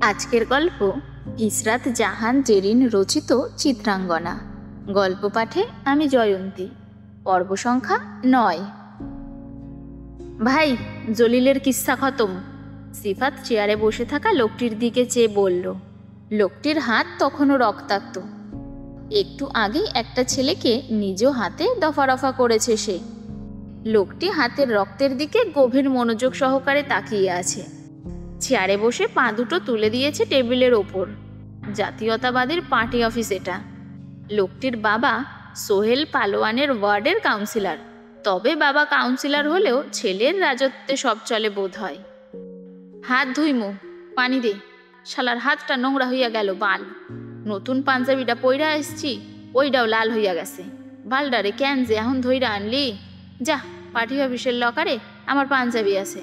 আজকের গল্প ইসরাত জাহান জেরিন রচিত চিত্রাঙ্গনা। গল্প পাঠে আমি জয়ন্তী। পর্ব সংখ্যা 9। ভাই, জলিলের কিস্সা খতম। সিফাত চেয়ারে বসে থাকা লোকটির দিকে চেয়ে বলল। লোকটির হাত তখনও রক্তাক্ত। একটু আগে একটা ছেলেকে নিজ হাতে দফা রফা করেছে সে। লোকটি হাতের রক্তের দিকে গভীর মনোযোগ সহকারে তাকিয়ে আছে। চেয়ারে বসে পা দুটো তুলে দিয়েছে টেবিলের ওপর। জাতীয়তাবাদীর পার্টি অফিস এটা। লোকটির বাবা সোহেল পালোয়ানের ওয়ার্ডের কাউন্সিলর। তবে বাবা কাউন্সিলর হলেও ছেলের রাজত্বে সব চলে বোধ হয়। হাত ধুইমু, পানি দে। শালার হাতটা নোংরা হইয়া গেল বাল। নতুন পাঞ্জাবিটা পইরা আসছি, ওইটাও লাল হইয়া গেছে। বালডারে কেন যে এখন ধইরা আনলি? যা, পার্টি অফিসের লকারে আমার পাঞ্জাবি আছে,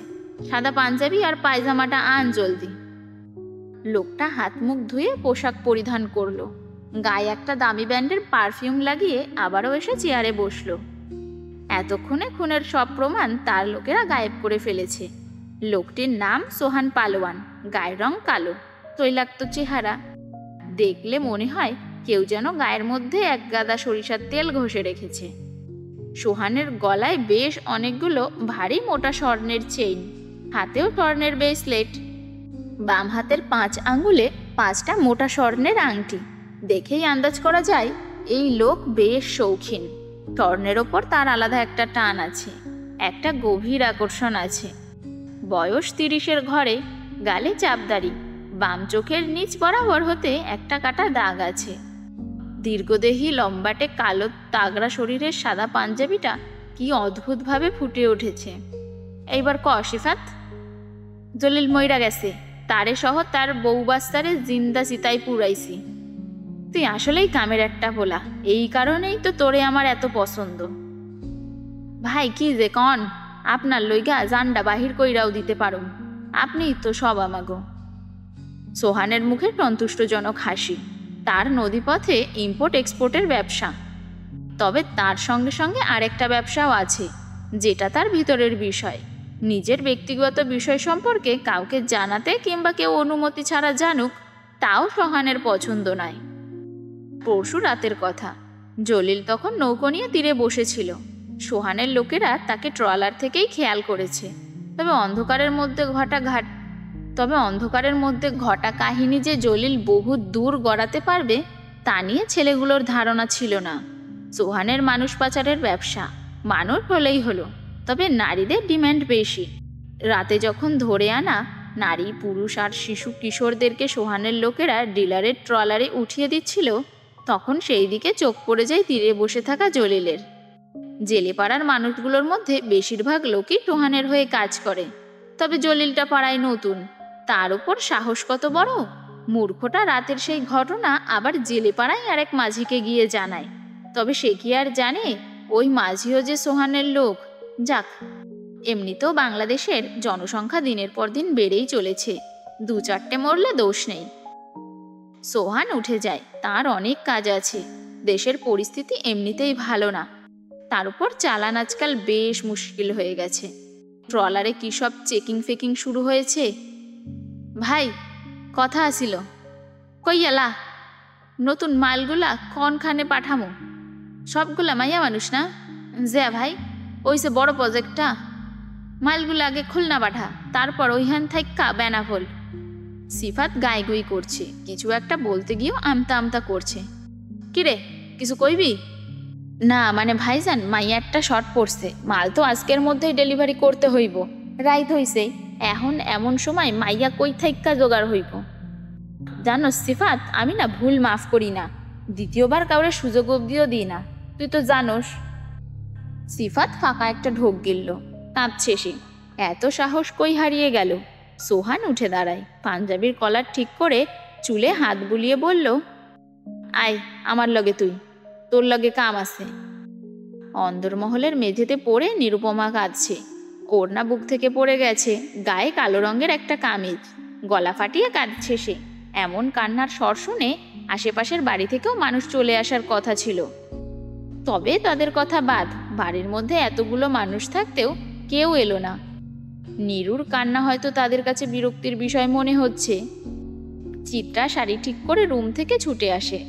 সাদা পাঞ্জাবি আর পায়জামাটা আন জলদি। লোকটা হাত মুখ ধুয়ে পোশাক পরিধান করলো। গায়ে একটা দামি ব্র্যান্ডের পারফিউম লাগিয়ে আবারও এসে চেয়ারে বসলো। এতক্ষণে খুনের সব প্রমাণ তার লোকেরা গায়েব করে ফেলেছে। লোকটির নাম সোহান পালোয়ান, গায়ের রং কালো, তৈলাক্ত চেহারা। দেখলে মনে হয় কেউ যেন গায়ের মধ্যে এক গাদা সরিষার তেল ঘষে রেখেছে। সোহানের গলায় বেশ অনেকগুলো ভারী মোটা স্বর্ণের চেইন, হাতেও স্বর্ণের ব্রেসলেট। বাম হাতের 5 আঙ্গুলে 5টা মোটা স্বর্ণের আংটি। দেখেই আন্দাজ করা যায় এই লোক বেশ শৌখিন। স্বর্ণের ওপর তার আলাদা একটা টান আছে, একটা গভীর আকর্ষণ আছে। বয়স 30-এর ঘরে, গালে চাপদাড়ি, বাম চোখের নিচ বরাবর হতে একটা কাটা দাগ আছে। দীর্ঘদেহী লম্বাটে কালো তাগড়া শরীরের সাদা পাঞ্জাবিটা কি অদ্ভুতভাবে ফুটে উঠেছে। এইবার ক সিফাত। জলিল মইরা গেছে, তারে সহ তার বউ বাস্তারে জিন্দা চিতায় পুরাইছি। তুই আসলেই কামের একটা পোলা, এই কারণেই তো তোরে আমার এত পছন্দ। ভাই কি যে কন, আপনার লইগা জান্ডা বাহির কইরাও দিতে পারো, আপনিই তো সব আমাগো। সোহানের মুখে সন্তুষ্টজনক হাসি। তার নদীপথে ইম্পোর্ট এক্সপোর্টের ব্যবসা। তবে তার সঙ্গে সঙ্গে আরেকটা ব্যবসাও আছে, যেটা তার ভিতরের বিষয়। নিজের ব্যক্তিগত বিষয় সম্পর্কে কাউকে জানাতে কিংবা কেউ অনুমতি ছাড়া জানুক, তাও সোহানের পছন্দ নয়। পরশু রাতের কথা। জলিল তখন নৌকো নিয়ে তীরে বসেছিল। সোহানের লোকেরা তাকে ট্রলার থেকেই খেয়াল করেছে। তবে অন্ধকারের মধ্যে ঘটা কাহিনী যে জলিল বহু দূর গড়াতে পারবে তা নিয়ে ছেলেগুলোর ধারণা ছিল না। সোহানের মানুষ পাচারের ব্যবসা, মানুষ হলেই হলো, তবে নারীদের ডিম্যান্ড বেশি। রাতে যখন ধরে আনা নারী, পুরুষ আর শিশু কিশোরদেরকে সোহানের লোকেরা ডিলারের ট্রলারে উঠিয়ে দিচ্ছিল, তখন সেই দিকে চোখ পড়ে যায় তীরে বসে থাকা জলিলের। জেলেপাড়ার মানুষগুলোর মধ্যে বেশিরভাগ লোকই সোহানের হয়ে কাজ করে। তবে জলিলটা পাড়ায় নতুন, তার উপর সাহস কত বড়। মূর্খটা রাতের সেই ঘটনা আবার জেলেপাড়ায় আরেক মাঝিকে গিয়ে জানায়। তবে সে কি আর জানে ওই মাঝিও যে সোহানের লোক? যাক, এমনিতেও বাংলাদেশের জনসংখ্যা দিনের পর দিন বেড়েই চলেছে, 2-4টে মরলে দোষ নেই। সোহান উঠে যায়, তার অনেক কাজ আছে। দেশের পরিস্থিতি এমনিতেই ভালো না, তার উপর চালান আজকাল বেশ মুশকিল হয়ে গেছে। ট্রলারে কি সব চেকিং ফেকিং শুরু হয়েছে। ভাই, কথা আসিল। কইয়ালা নতুন মালগুলা কনখানে পাঠামো? সবগুলা মাইয়া মানুষ না? যা ভাই, ওইসে বড় প্রজেক্টটা। মালগুলা আগে খুলনা পাঠা, তারপর ওইখান থাইক্কা বেনাফল। সিফাত গাইগুই করছে, কিছু একটা বলতে গিয়েও আমতা আমতা করছে। কিরে, কিছু কইবি? না মানে ভাইজান, মাইয়া একটা শর্ট পড়ছে, মাল তো আজকের মধ্যেই ডেলিভারি করতে হইব। রাইত হইছে, এখন এমন সময় মাইয়া কই থাইক্কা জোগাড় হইব? জানো সিফাত, আমি না ভুল মাফ করি না, দ্বিতীয়বার কাউরে সুযোগ অবধিও দিই না, তুই তো জানোস। সিফাত ফাঁকা একটা ঢোক গিলল, কাঁদছে সে। এত সাহস কই হারিয়ে গেল? সোহান উঠে দাঁড়ায়, পাঞ্জাবির কলার ঠিক করে চুলে হাত বুলিয়ে বলল, আয় আমার লগে, তোর লগে কাম আছে। অন্দরমহলের মেঝেতে পড়ে নিরুপমা কাঁদছে। ওড়না বুক থেকে পড়ে গেছে, গায়ে কালো রঙের একটা কামিজ, গলা ফাটিয়ে কাঁদছে সে। এমন কান্নার স্বর শুনে আশেপাশের বাড়ি থেকেও মানুষ চলে আসার কথা ছিল। তবে তাদের কথা বাদ, বাড়ির মধ্যে এতগুলো মানুষ থাকতেও কেউ এলো না। নীরুর কান্না হয়তো তাদের কাছে বিরক্তির বিষয় মনে হচ্ছে। চিত্রা শাড়ি ঠিক করে রুম থেকে ছুটে আসে।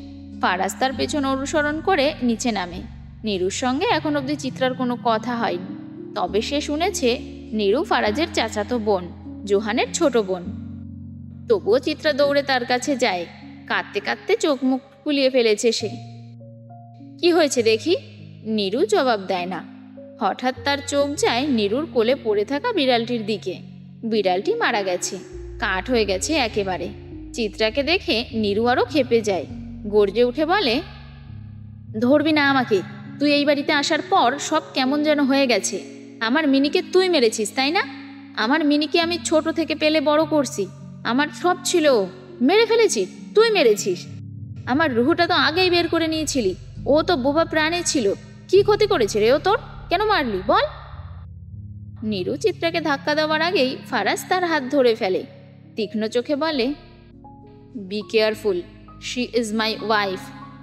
ফারাজ তার পেছন অনুসরণ করে নিচে নামে। নীরুর সঙ্গে এখন অবধি চিত্রার কোনো কথা হয়নি, তবে সে শুনেছে নীরু ফারাজের চাচাতো বোন, জোহানের ছোট বোন। তবুও চিত্রা দৌড়ে তার কাছে যায়। কাঁদতে কাঁদতে চোখ মুখ ফুলিয়ে ফেলেছে সে। কি হয়েছে দেখি? নীরু জবাব দেয় না। হঠাৎ তার চোখ যায় নীরুর কোলে পড়ে থাকা বিড়ালটির দিকে। বিড়ালটি মারা গেছে, কাঠ হয়ে গেছে একেবারে। চিত্রাকে দেখে নীরু আরও ক্ষেপে যায়, গর্জে উঠে বলে, ধরবি না আমাকে? তুই এই বাড়িতে আসার পর সব কেমন যেন হয়ে গেছে। আমার মিনিকে তুই মেরেছিস, তাই না? আমার মিনিকে আমি ছোট থেকে পেলে বড় করছি, আমার সব ছিল, মেরে ফেলেছিস? তুই মেরেছিস? আমার রুহুটা তো আগেই বের করে নিয়েছিলি, ও তো বোবা প্রাণী ছিল। কি ক্ষতি করেছে রে ও তোর? কেন মারলি বল? নীরু চিত্রাকে ধাক্কা দেওয়ার আগেই ফারাজ তার হাত ধরে ফেলে। তীক্ষ্ণ চোখে বলে, be careful, she is my wife.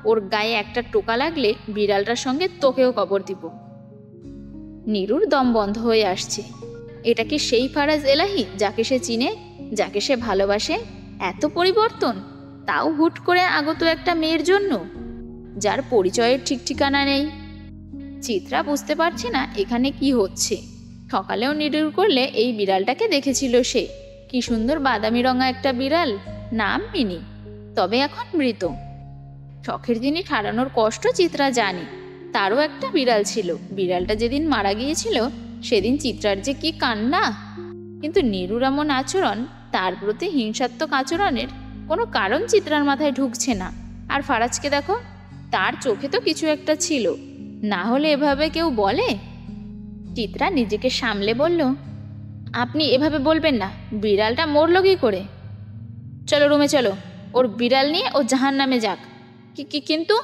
ওর গায়ে একটা টোকা লাগলে বিড়ালটার সঙ্গে তোকেও কবর দিব। নীরুর দম বন্ধ হয়ে আসছে। এটা কি সেই ফারাজ এলাহি যাকে সে চিনে, যাকে সে ভালোবাসে? এত পরিবর্তন, তাও হুট করে আগত একটা মেয়ের জন্য, যার পরিচয়ের ঠিক ঠিকানা নেই। চিত্রা বুঝতে পারছে না এখানে কি হচ্ছে। সকালেও নিডুর করলে এই বিড়ালটাকে দেখেছিল সে। কি সুন্দর বাদামি রঙা একটা বিড়াল, নাম মিনি, তবে এখন মৃত। শখের জিনিস হারানোর কষ্ট চিত্রা জানে। তারও একটা বিড়াল ছিল, বিড়ালটা যেদিন মারা গিয়েছিল সেদিন চিত্রার যে কি কান্না। কিন্তু নীরুর এমন আচরণ, তার প্রতি হিংসাত্মক আচরণের কোনো কারণ চিত্রার মাথায় ঢুকছে না। আর ফারাজকে দেখো, তার চোখে তো কিছু একটা ছিল, না হলে এভাবে কেউ বলে? চিত্রা নিজেকে সামলে বলল, আপনি এভাবে বলবেন না, বিড়ালটা মরল কি করে? চলো রুমে চলো, ওর বিড়াল নিয়ে ও জাহান্নামে যাক। কিন্তু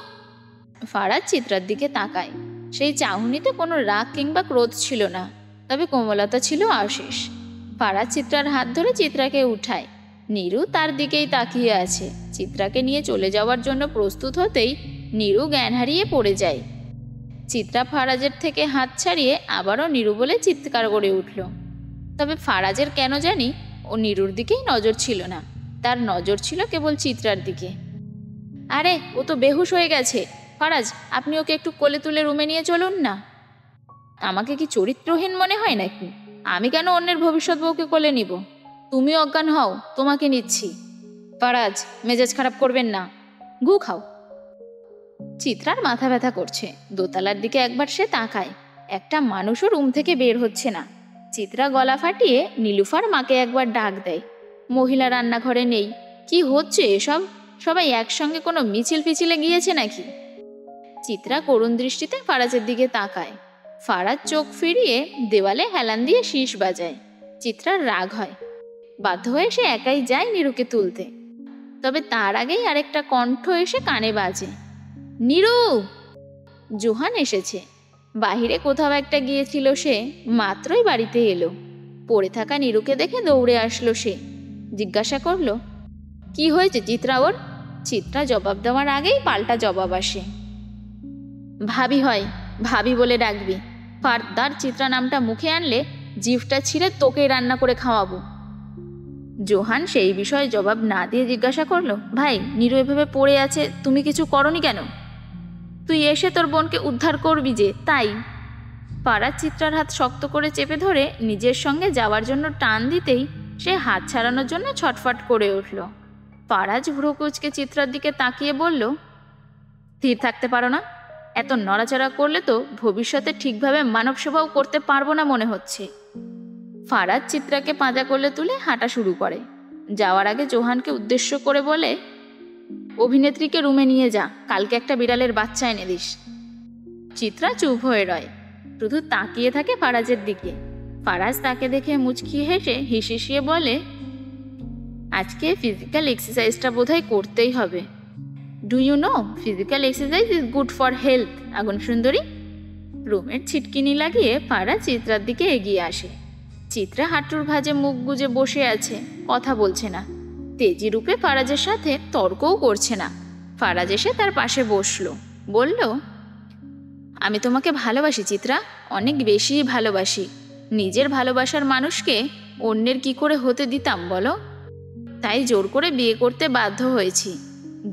ফারাজ চিত্রার দিকে তাকায়। সেই চাহনিতে কোনো রাগ কিংবা ক্রোধ ছিল না, তবে কোমলতা ছিল অশেষ। ফারাজ চিত্রার হাত ধরে চিত্রাকে উঠায়। নীরু তার দিকেই তাকিয়ে আছে। চিত্রাকে নিয়ে চলে যাওয়ার জন্য প্রস্তুত হতেই নীরু জ্ঞান হারিয়ে পড়ে যায়। চিত্রা ফারাজের থেকে হাত ছাড়িয়ে আবারও নীরু বলে চিৎকার করে উঠল। তবে ফারাজের কেন জানি ও নীরুর দিকেই নজর ছিল না, তার নজর ছিল কেবল চিত্রার দিকে। আরে ও তো বেহুশ হয়ে গেছে, ফারাজ আপনি ওকে একটু কোলে তুলে রুমে নিয়ে চলুন না। আমাকে কি চরিত্রহীন মনে হয় নাকি? আমি কেন অন্যের ভবিষ্যৎ বউকে কোলে নিব? তুমি অজ্ঞান হও, তোমাকে নিচ্ছি। ফারাজ মেজাজ খারাপ করবেন না, গু খাও। চিত্রার মাথা ব্যথা করছে। দোতলার দিকে একবার সে তাকায়, একটা মানুষও রুম থেকে বের হচ্ছে না। চিত্রা গলা ফাটিয়ে নীলুফার মাকে একবার ডাক দেয়। মহিলা রান্নাঘরে নেই। কি হচ্ছে এসব? সবাই একসঙ্গে কোনো মিছিল ফিছিলে গিয়েছে নাকি? চিত্রা করুণ দৃষ্টিতে ফারাজের দিকে তাকায়। ফারাজ চোখ ফিরিয়ে দেওয়ালে হেলান দিয়ে শীষ বাজায়। চিত্রার রাগ হয়, বাধ্য হয়ে সে একাই যায় নীরুকে তুলতে। তবে তার আগেই আরেকটা কণ্ঠ এসে কানে বাজে, নীরু! জোহান এসেছে। বাহিরে কোথাও একটা গিয়েছিল সে, মাত্রই বাড়িতে এলো। পড়ে থাকা নীরুকে দেখে দৌড়ে আসলো সে। জিজ্ঞাসা করলো, কি হয়েছে চিত্রা ওর? চিত্রা জবাব দেওয়ার আগেই পাল্টা জবাব আসে, ভাবি হয়, ভাবি বলে ডাকবি। ফারদার চিত্রা নামটা মুখে আনলে জিভটা ছিঁড়ে তোকেই রান্না করে খাওয়াবো। জোহান সেই বিষয়ে জবাব না দিয়ে জিজ্ঞাসা করলো, ভাই নীরু এভাবে পড়ে আছে, তুমি কিছু করনি কেন? তুই এসে তোর বোনকে উদ্ধার করবি যে, তাই। ফারাজ চিত্রার হাত শক্ত করে চেপে ধরে নিজের সঙ্গে যাওয়ার জন্য টান দিতেই সে হাত ছাড়ানোর জন্য ছটফট করে উঠল। ফারাজ ভ্রু কুঁচকে চিত্রার দিকে তাকিয়ে বলল, স্থির থাকতে পারো না? এত নড়াচড়া করলে তো ভবিষ্যতে ঠিকভাবে মানব সেবাও করতে পারবো না মনে হচ্ছে। ফারাজ চিত্রাকে পাঁজা করলে তুলে হাঁটা শুরু করে। যাওয়ার আগে জোহানকে উদ্দেশ্য করে বলে, অভিনেত্রীকে রুমে নিয়ে যা, কালকে একটা বিড়ালের বাচ্চা এনে দিস। চিত্রা চুপ হয়ে রয়, শুধু তাকিয়ে থাকে ফারাজের দিকে। ফারাজ তাকে দেখে মুচকি হেসে হিসিয়ে বলে, আজকে ফিজিক্যাল এক্সারসাইজটা বোধহয় করতেই হবে। Do you know physical exercise is good for health, আগুন সুন্দরী। রুমের ছিটকিনি লাগিয়ে ফারাজ চিত্রার দিকে এগিয়ে আসে। চিত্রা হাঁটুর ভাঁজে মুখ গুজে বসে আছে, কথা বলছে না। তেজি রূপে ফারাজের সাথে তর্কও করছে না। ফারাজ এসে তার পাশে বসলো, বলল, আমি তোমাকে ভালোবাসি চিত্রা, অনেক বেশি ভালোবাসি। নিজের ভালোবাসার মানুষকে অন্যের কি করে হতে দিতাম বলো? তাই জোর করে বিয়ে করতে বাধ্য হয়েছি।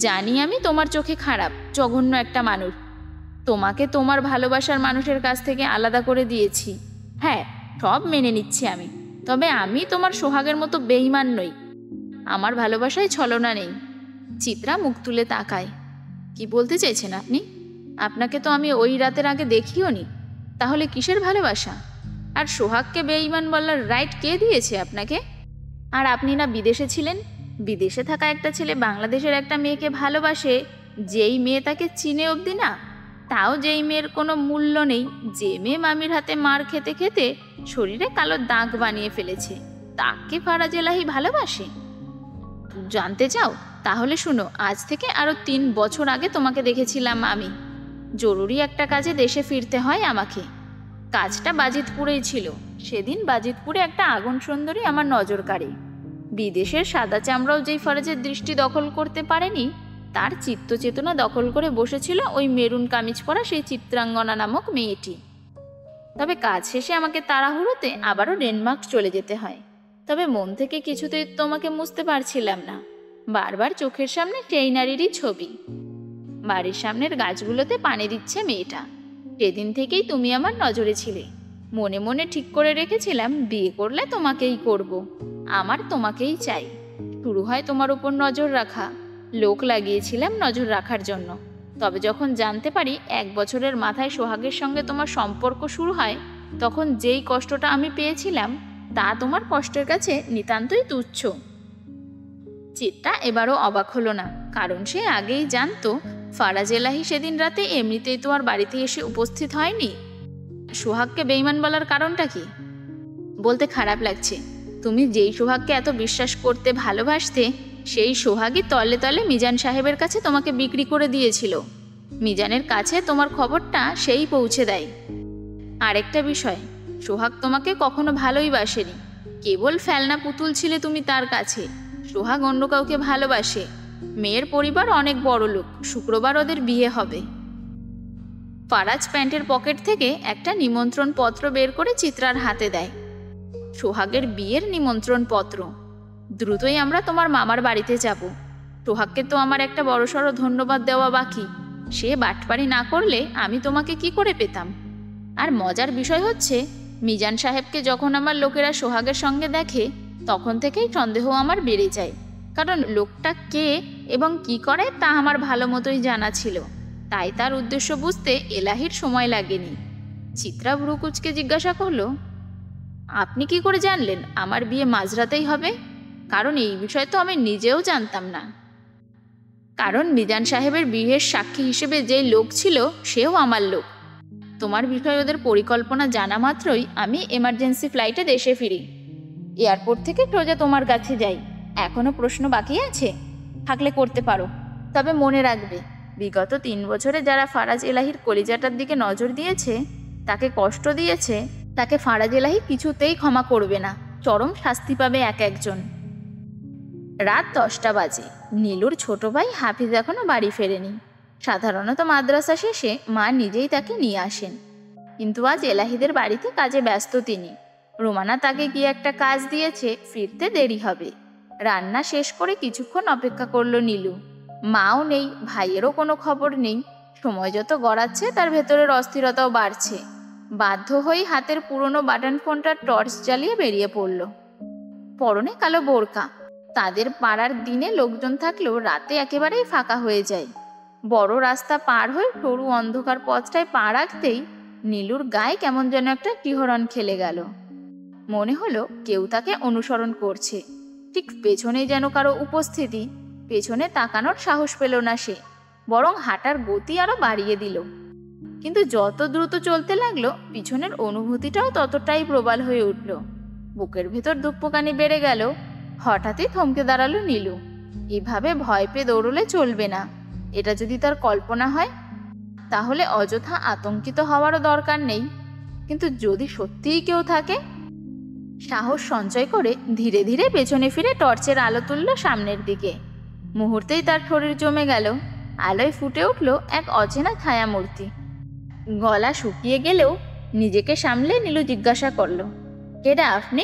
জানি আমি তোমার চোখে খারাপ, জঘন্য একটা মানুষ। তোমাকে তোমার ভালোবাসার মানুষের কাছ থেকে আলাদা করে দিয়েছি। হ্যাঁ, সব মেনে নিচ্ছি আমি, তবে আমি তোমার সোহাগের মতো বেঈমান নই। আমার ভালোবাসায় ছলনা নেই। চিত্রা মুখ তুলে তাকায়। কি বলতে চাইছেন আপনি? আপনাকে তো আমি ওই রাতের আগে দেখিও নি, তাহলে কিসের ভালোবাসা? আর সোহাগকে বেঈমান বলার রাইট কে দিয়েছে আপনাকে? আর আপনি না বিদেশে ছিলেন? বিদেশে থাকা একটা ছেলে বাংলাদেশের একটা মেয়েকে ভালোবাসে, যেই মেয়ে তাকে চিনে অবধি না, তাও যেই মেয়ের কোনো মূল্য নেই, যে মেয়ে মামির হাতে মার খেতে খেতে শরীরে কালো দাগ বানিয়ে ফেলেছে, তাকে ফারাজ এলাহি ভালোবাসে? জানতে চাও? তাহলে শুনো, আজ থেকে আরও 3 বছর আগে তোমাকে দেখেছিলাম আমি। জরুরি একটা কাজে দেশে ফিরতে হয় আমাকে। কাজটা বাজিতপুরেই ছিল। সেদিন বাজিতপুরে একটা আগুন সুন্দরী আমার নজর কাড়ে। বিদেশের সাদা চামড়াও যেই ফারাজের দৃষ্টি দখল করতে পারেনি, তার চিত্তচেতনা দখল করে বসেছিল ওই মেরুন কামিজ পরা সেই চিত্রাঙ্গনা নামক মেয়েটি। তবে কাজ শেষে আমাকে তাড়াহুড়োতে আবারও ডেনমার্ক চলে যেতে হয়। তবে মন থেকে কিছুতেই তোমাকে মুছতে পারছিলাম না। বারবার চোখের সামনে সেই নারীরই ছবি। বাড়ির সামনের গাছগুলোতে পানি দিচ্ছে মেয়েটা। সেদিন থেকেই তুমি আমার নজরে ছিলে। মনে মনে ঠিক করে রেখেছিলাম, বিয়ে করলে তোমাকেই করব। আমার তোমাকেই চাই। শুরু হয় তোমার উপর নজর রাখা। লোক লাগিয়েছিলাম নজর রাখার জন্য। তবে যখন জানতে পারি 1 বছরের মাথায় সোহাগের সঙ্গে তোমার সম্পর্ক শুরু হয়, তখন যেই কষ্টটা আমি পেয়েছিলাম, তা তোমার কষ্টের কাছে নিতান্তই তুচ্ছ। চিত্রা এবারও অবাক হলো না, কারণ সে আগেই জানতো ফারাজ এলাহি সেদিন রাতে এমনিতেই তোমার বাড়িতে এসে উপস্থিত হয়নি। সোহাগকে বেঈমান বলার কারণটা কি? বলতে খারাপ লাগছে, তুমি যেই সোহাগকে এত বিশ্বাস করতে ভালোবাসতে, সেই সোহাগই তলে তলে মিজান সাহেবের কাছে তোমাকে বিক্রি করে দিয়েছিল। মিজানের কাছে তোমার খবরটা সেই পৌঁছে দেয়। আরেকটা বিষয়, সোহাগ তোমাকে কখনো ভালোই বাসেনি। কেবল ফেলনা পুতুল ছিলে তুমি তার কাছে। সোহাগ অন্য কাউকে ভালোবাসে। মেয়ের পরিবার অনেক বড় লোক, শুক্রবার ওদের বিয়ে হবে। ফারাজ প্যান্টের পকেট থেকে একটা নিমন্ত্রণ পত্র বের করে চিত্রার হাতে দেয়। সোহাগের বিয়ের নিমন্ত্রণ পত্র। দ্রুতই আমরা তোমার মামার বাড়িতে যাব। সোহাগকে তো আমার একটা বড়সড় ধন্যবাদ দেওয়া বাকি। সে বাটপারি না করলে আমি তোমাকে কি করে পেতাম? আর মজার বিষয় হচ্ছে, মিজান সাহেবকে যখন আমার লোকেরা সোহাগের সঙ্গে দেখে, তখন থেকেই সন্দেহ আমার বেড়ে যায়। কারণ লোকটা কে এবং কি করে তা আমার ভালো মতোই জানা ছিল। তাই তার উদ্দেশ্য বুঝতে এলাহির সময় লাগেনি। চিত্রা ভ্রুকুচকে জিজ্ঞাসা করলো, আপনি কি করে জানলেন আমার বিয়ে মাঝরাতেই হবে? কারণ এই বিষয় তো আমি নিজেও জানতাম না। কারণ মিজান সাহেবের বিয়ের সাক্ষী হিসেবে যেই লোক ছিল, সেও আমার লোক। তোমার বিষয়ে ওদের পরিকল্পনা জানা মাত্রই আমি এমার্জেন্সি ফ্লাইটে দেশে ফিরি। এয়ারপোর্ট থেকে সোজা তোমার কাছে যাই। এখনো প্রশ্ন বাকি আছে? থাকলে করতে পারো। তবে মনে রাখবে, বিগত 3 বছরে যারা ফারাজ এলাহির কলিজাটার দিকে নজর দিয়েছে, তাকে কষ্ট দিয়েছে, তাকে ফারাজ এলাহি কিছুতেই ক্ষমা করবে না। চরম শাস্তি পাবে এক একজন। রাত 10টা বাজে। নীলুর ছোট ভাই হাফিজ এখনো বাড়ি ফেরেনি। সাধারণত মাদ্রাসা শেষে মা নিজেই তাকে নিয়ে আসেন, কিন্তু আজ এলাহিদের বাড়িতে কাজে ব্যস্ত তিনি। রোমানা তাকে কি একটা কাজ দিয়েছে, ফিরতে দেরি হবে। রান্না শেষ করে কিছুক্ষণ অপেক্ষা করলো নীলু। মাও নেই, ভাইয়েরও কোনো খবর নেই। সময় যত গড়াচ্ছে তার ভেতরের অস্থিরতাও বাড়ছে। বাধ্য হয়ে হাতের পুরনো বাটন ফোনটা টর্চ জ্বালিয়ে বেরিয়ে পড়ল। পরনে কালো বোরকা। তাদের পাড়ার দিনে লোকজন থাকলেও রাতে একেবারেই ফাঁকা হয়ে যায়। বড় রাস্তা পার হয়ে সরু অন্ধকার পথটায় পা রাখতেই নীলুর গায়ে কেমন যেন একটা শিহরণ খেলে গেল। মনে হলো কেউ তাকে অনুসরণ করছে। ঠিক পেছনেই যেন কারো উপস্থিতি। পেছনে তাকানোর সাহস পেল না সে, বরং হাঁটার গতি আরো বাড়িয়ে দিল। কিন্তু যত দ্রুত চলতে লাগলো, পিছনের অনুভূতিটাও ততটাই প্রবল হয়ে উঠল। বুকের ভেতর ধুকপুকানি বেড়ে গেল। হঠাৎই থমকে দাঁড়ালো নীলু। এভাবে ভয় পেয়ে দৌড়লে চলবে না। এটা যদি তার কল্পনা হয়, তাহলে অযথা আতঙ্কিত হওয়ারও দরকার নেই। কিন্তু যদি সত্যিই কেউ থাকে? সাহস সঞ্চয় করে ধীরে ধীরে পেছনে ফিরে টর্চের আলো তুলল সামনের দিকে। মুহূর্তেই তার শরীর জমে গেল। আলোয় ফুটে উঠল এক অচেনা ছায়ামূর্তি। গলা শুকিয়ে গেলেও নিজেকে সামলে নীলু জিজ্ঞাসা করল, কেডা আপনি?